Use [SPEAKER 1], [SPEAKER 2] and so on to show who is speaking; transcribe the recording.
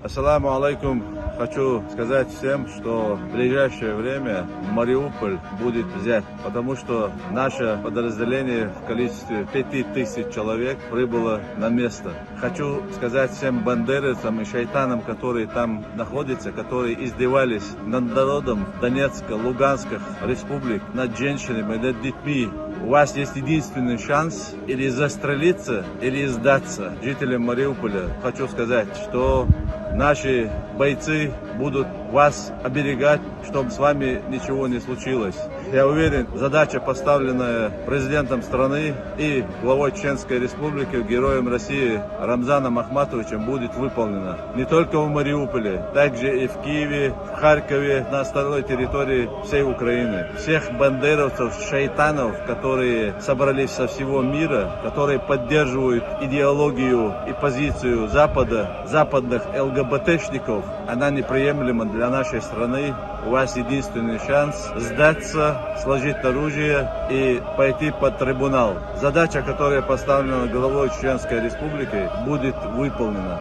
[SPEAKER 1] Ассаламу алейкум. Хочу сказать всем, что в ближайшее время Мариуполь будет взят, потому что наше подразделение в количестве 5000 человек прибыло на место. Хочу сказать всем бандеровцам и шайтанам, которые там находятся, которые издевались над народом Донецка, Луганских республик, над женщинами, над детьми. У вас есть единственный шанс или застрелиться, или сдаться. Жителям Мариуполя хочу сказать, что наши бойцы будут вас оберегать, чтобы с вами ничего не случилось. Я уверен, задача, поставленная президентом страны и главой Чеченской Республики, героем России Рамзаном Ахматовичем, будет выполнена. Не только в Мариуполе, также и в Киеве, в Харькове, на остальной территории всей Украины. Всех бандеровцев, шайтанов, которые собрались со всего мира, которые поддерживают идеологию и позицию Запада, западных ЛГБТшников, она неприемлема для нашей страны. У вас единственный шанс сдаться, сложить оружие и пойти под трибунал. Задача, которая поставлена главой Чеченской Республики, будет выполнена.